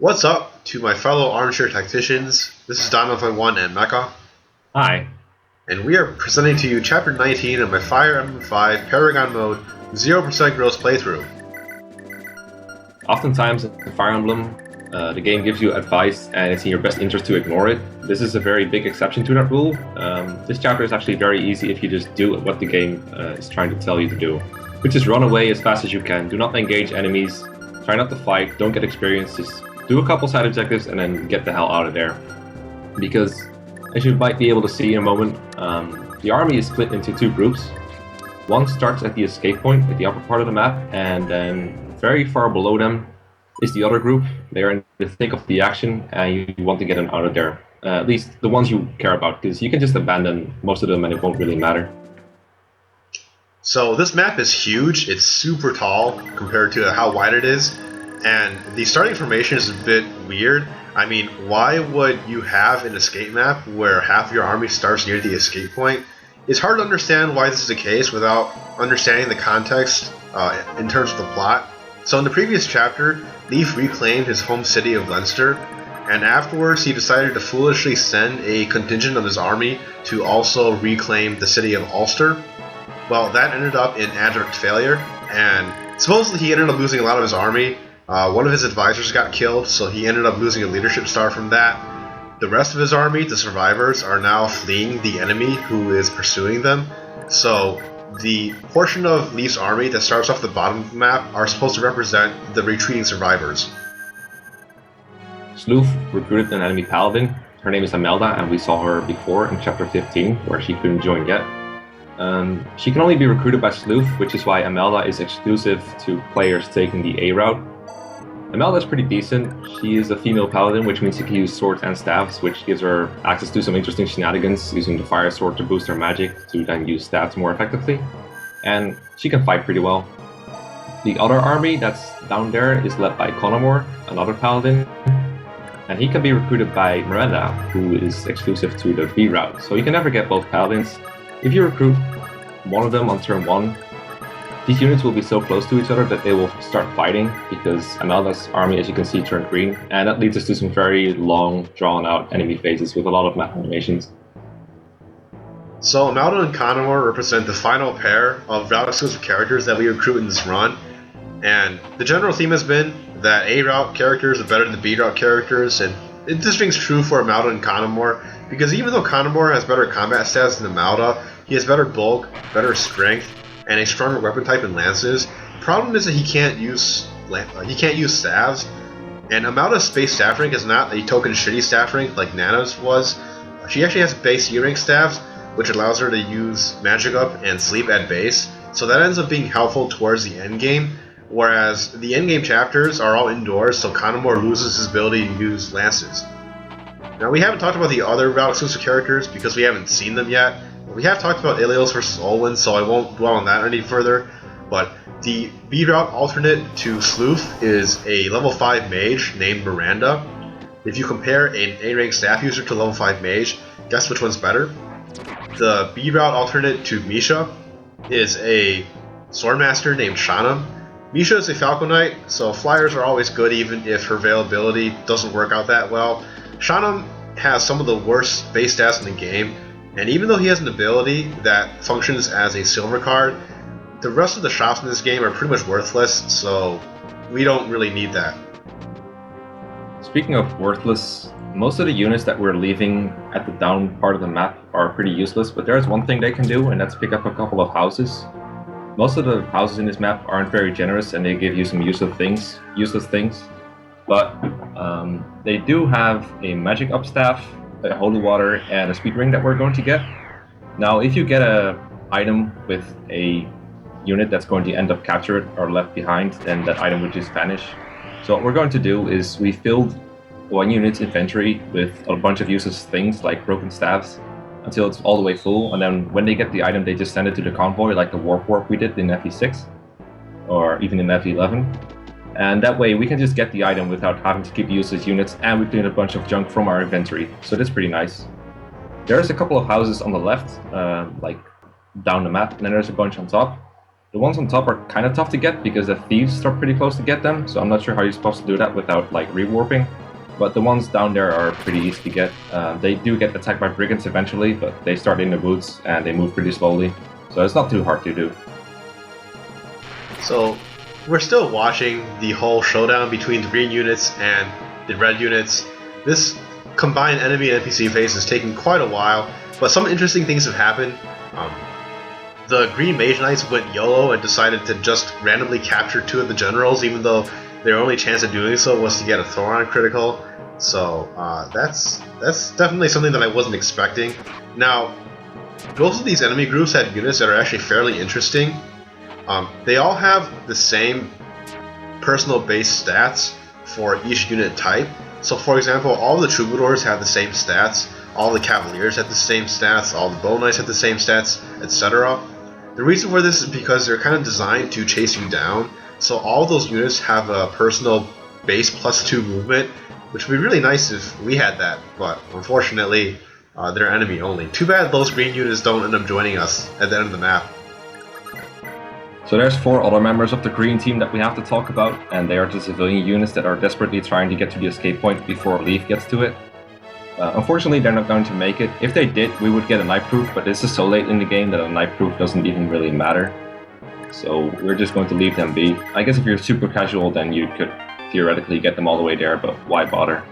What's up to my fellow armchair tacticians? This is Don1 and Mekkah, Hi. and we are presenting to you Chapter 19 of my Fire Emblem 5 Paragon Mode 0% Gross playthrough. Oftentimes in Fire Emblem, the game gives you advice and it's in your best interest to ignore it. This is a very big exception to that rule. This chapter is actually very easy if you just do what the game is trying to tell you to do, which is run away as fast as you can. Do not engage enemies, try not to fight, don't get experience, just do a couple side objectives and then get the hell out of there. Because, as you might be able to see in a moment, the army is split into two groups. One starts at the escape point at the upper part of the map, and then very far below them is the other group. They are in the thick of the action, and you want to get them out of there. At least the ones you care about, because you can just abandon most of them and it won't really matter. So this map is huge, it's super tall compared to how wide it is, and the starting formation is a bit weird. I mean, why would you have an escape map where half of your army starts near the escape point? It's hard to understand why this is the case without understanding the context in terms of the plot. So in the previous chapter, Leif reclaimed his home city of Leinster, and afterwards he decided to foolishly send a contingent of his army to also reclaim the city of Ulster. Well, that ended up in abject failure, and supposedly he ended up losing a lot of his army. One of his advisors got killed, so he ended up losing a leadership star from that. The rest of his army, the survivors, are now fleeing the enemy who is pursuing them. So the portion of Leif's army that starts off the bottom of the map are supposed to represent the retreating survivors. Sloof recruited an enemy paladin. Her name is Imelda, and we saw her before in chapter 15, where she couldn't join yet. She can only be recruited by Sloof, which is why Imelda is exclusive to players taking the A route. Imelda is pretty decent. She is a female paladin, which means she can use swords and staves, which gives her access to some interesting shenanigans, using the fire sword to boost her magic to then use stats more effectively. And she can fight pretty well. The other army that's down there is led by Conamore, another paladin, and he can be recruited by Miranda, who is exclusive to the B route. So you can never get both paladins. If you recruit one of them on turn 1, these units will be so close to each other that they will start fighting, because Imelda's army, as you can see, turned green, and that leads us to some very long, drawn-out enemy phases with a lot of map animations. So Imelda and Conamore represent the final pair of route exclusive characters that we recruit in this run, and the general theme has been that A route characters are better than the B route characters, and this rings true for Imelda and Conamore, because even though Conamore has better combat stats than Imelda, he has better bulk, better strength, and a stronger weapon type in lances. The problem is that he can't use staves, and Imelda's base staff rank is not a token shitty staff rank like Nana's was. She actually has base E rank staffs, which allows her to use magic up and sleep at base, so that ends up being helpful towards the end game. Whereas the end game chapters are all indoors, so Conamore loses his ability to use lances. Now, we haven't talked about the other route exclusive characters because we haven't seen them yet. We have talked about Ilios versus Olwen, so I won't dwell on that any further, but the B route alternate to Sloof is a level 5 mage named Miranda. If you compare an A rank staff user to a level 5 mage, guess which one's better? The B route alternate to Misha is a swordmaster named Shana. Misha is a Falcon Knight, so flyers are always good even if her availability doesn't work out that well. Shana has some of the worst base stats in the game, and even though he has an ability that functions as a silver card, the rest of the shops in this game are pretty much worthless, so we don't really need that. Speaking of worthless, most of the units that we're leaving at the down part of the map are pretty useless, but there's one thing they can do, and that's pick up a couple of houses. Most of the houses in this map aren't very generous, and they give you some useless things. But they do have a magic up staff, a holy water, and a speed ring that we're going to get. Now, if you get an item with a unit that's going to end up captured or left behind, then that item would just vanish. So what we're going to do is we filled one unit's inventory with a bunch of useless things like broken staves until it's all the way full, and then when they get the item, they just send it to the convoy like the warp we did in FE6 or even in FE11. And that way we can just get the item without having to keep useless units, and we clean a bunch of junk from our inventory. So that's pretty nice. There's a couple of houses on the left, like down the map, and then there's a bunch on top. The ones on top are kind of tough to get because the thieves are pretty close to get them, so I'm not sure how you're supposed to do that without like rewarping. But the ones down there are pretty easy to get. They do get attacked by brigands eventually, but they start in the boots and they move pretty slowly, so it's not too hard to do. So we're still watching the whole showdown between the green units and the red units. This combined enemy and NPC phase is taking quite a while, but some interesting things have happened. The Green Mage Knights went YOLO and decided to just randomly capture 2 of the generals, even though their only chance of doing so was to get a Thoron critical. So that's definitely something that I wasn't expecting. Now, both of these enemy groups had units that are actually fairly interesting. They all have the same personal base stats for each unit type. So for example, all the Troubadours have the same stats, all the Cavaliers have the same stats, all the Bow Knights have the same stats, etc. The reason for this is because they're kind of designed to chase you down, so all those units have a personal base +2 movement, which would be really nice if we had that, but unfortunately, they're enemy only. Too bad those green units don't end up joining us at the end of the map. So there's 4 other members of the green team that we have to talk about, and they are the civilian units that are desperately trying to get to the escape point before Leaf gets to it. Unfortunately, they're not going to make it. If they did, we would get a night proof, but this is so late in the game that a night proof doesn't even really matter. So we're just going to leave them be. I guess if you're super casual, then you could theoretically get them all the way there, but why bother?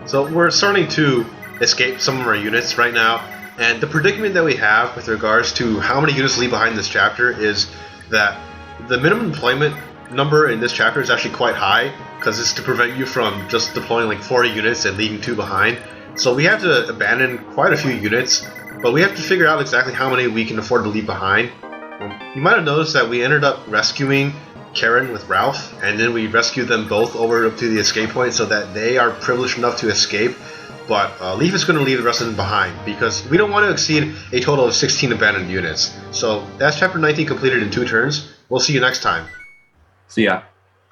So we're starting to escape some of our units right now, and the predicament that we have with regards to how many units leave behind this chapter is that the minimum deployment number in this chapter is actually quite high, because it's to prevent you from just deploying like 40 units and leaving 2 behind. So we have to abandon quite a few units, but we have to figure out exactly how many we can afford to leave behind. You might have noticed that we ended up rescuing Karin with Ralph, and then we rescued them both over up to the escape point so that they are privileged enough to escape, but Leaf is going to leave the rest of them behind because we don't want to exceed a total of 16 abandoned units. So that's chapter 19 completed in 2 turns. We'll see you next time. See ya.